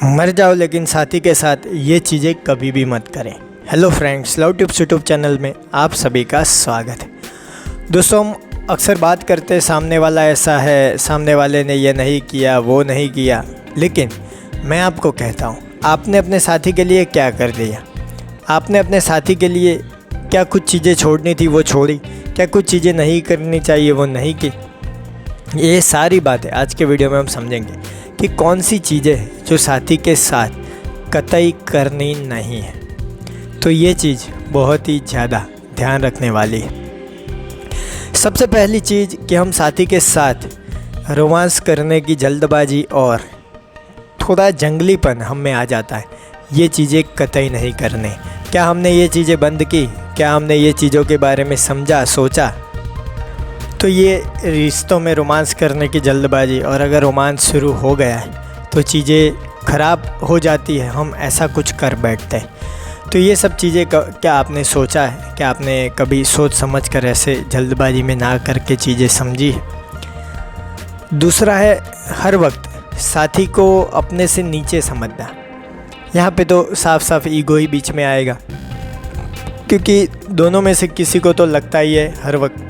मर जाओ लेकिन साथी के साथ ये चीज़ें कभी भी मत करें। Hello friends, love tips YouTube channel में आप सभी का स्वागत है। दोस्तों, हम अक्सर बात करते हैं सामने वाला ऐसा है, सामने वाले ने ये नहीं किया, वो नहीं किया, लेकिन मैं आपको कहता हूँ, आपने अपने साथी के लिए क्या कर दिया? आपने अपने साथी के लिए क्या कुछ चीज़ें छोड़नी थी वो छोड़ी? क्या कुछ चीज़ें नहीं करनी चाहिए वो नहीं की? ये सारी बातें आज के वीडियो में हम समझेंगे कि कौन सी चीज़ें जो साथी के साथ कतई करनी नहीं है। तो ये चीज़ बहुत ही ज़्यादा ध्यान रखने वाली है। सबसे पहली चीज़ कि हम साथी के साथ रोमांस करने की जल्दबाजी और थोड़ा जंगलीपन हम में आ जाता है। ये चीज़ें कतई नहीं करने। क्या हमने ये चीज़ें बंद की? क्या हमने ये चीज़ों के बारे में समझा, सोचा? तो ये रिश्तों में रोमांस करने की जल्दबाजी, और अगर रोमांस शुरू हो गया है तो चीज़ें ख़राब हो जाती है, हम ऐसा कुछ कर बैठते हैं। तो ये सब चीज़ें क्या आपने सोचा है? क्या आपने कभी सोच समझ कर ऐसे जल्दबाजी में ना करके चीज़ें समझी है? दूसरा है हर वक्त साथी को अपने से नीचे समझना। यहाँ पे तो साफ साफ ईगो ही बीच में आएगा, क्योंकि दोनों में से किसी को तो लगता ही है हर वक्त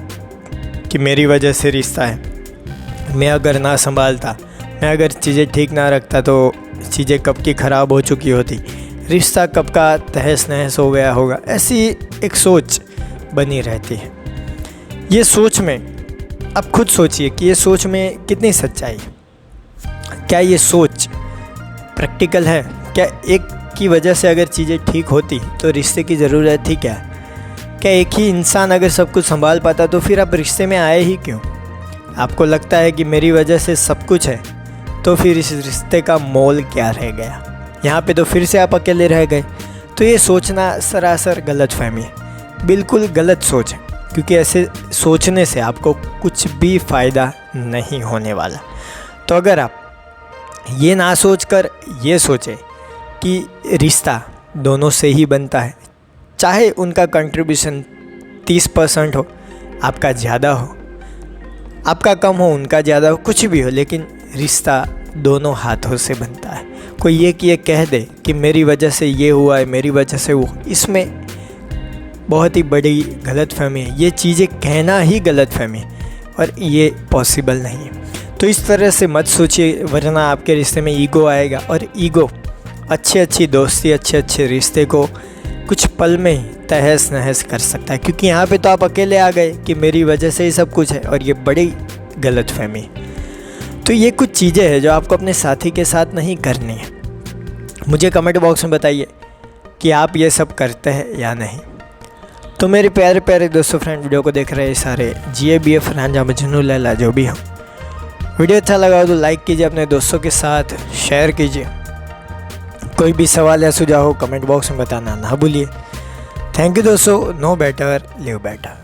कि मेरी वजह से रिश्ता है। मैं अगर ना संभालता, मैं अगर चीज़ें ठीक ना रखता तो चीज़ें कब की ख़राब हो चुकी होती, रिश्ता कब का तहस नहस हो गया होगा। ऐसी एक सोच बनी रहती है। ये सोच में अब खुद सोचिए कि ये सोच में कितनी सच्चाई है। क्या ये सोच प्रैक्टिकल है? क्या एक की वजह से अगर चीज़ें ठीक होती तो रिश्ते की ज़रूरत थी क्या? क्या एक ही इंसान अगर सब कुछ संभाल पाता तो फिर आप रिश्ते में आए ही क्यों? आपको लगता है कि मेरी वजह से सब कुछ है, तो फिर इस रिश्ते का मोल क्या रह गया? यहाँ पे तो फिर से आप अकेले रह गए। तो ये सोचना सरासर गलतफहमी है, बिल्कुल गलत सोच है, क्योंकि ऐसे सोचने से आपको कुछ भी फ़ायदा नहीं होने वाला। तो अगर आप ये ना सोच कर ये सोचें कि रिश्ता दोनों से ही बनता है, चाहे उनका कंट्रीब्यूशन 30% हो, आपका ज़्यादा हो, आपका कम हो, उनका ज़्यादा हो, कुछ भी हो, लेकिन रिश्ता दोनों हाथों से बनता है। कोई ये कह दे कि मेरी वजह से ये हुआ है, मेरी वजह से वो, इसमें बहुत ही बड़ी गलतफहमी है। ये चीज़ें कहना ही गलतफहमी है और ये पॉसिबल नहीं है। तो इस तरह से मत सोचिए, वरना आपके रिश्ते में ईगो आएगा, और ईगो अच्छी दोस्ती, अच्छे रिश्ते को कुछ पल में ही तहस नहस कर सकता है। क्योंकि यहाँ पे तो आप अकेले आ गए कि मेरी वजह से ही सब कुछ है, और ये बड़ी गलतफहमी है। तो ये कुछ चीज़ें हैं जो आपको अपने साथी के साथ नहीं करनी है। मुझे कमेंट बॉक्स में बताइए कि आप ये सब करते हैं या नहीं। तो मेरे प्यारे प्यारे दोस्तों, फ्रेंड, वीडियो को देख रहे सारे GABF रांझा मजनू लैला जो भी हो, वीडियो अच्छा लगा हो तो लाइक कीजिए, अपने दोस्तों के साथ शेयर कीजिए। कोई भी सवाल या सुझाव हो कमेंट बॉक्स में बताना ना भूलिए। थैंक यू दोस्तों। No better live better.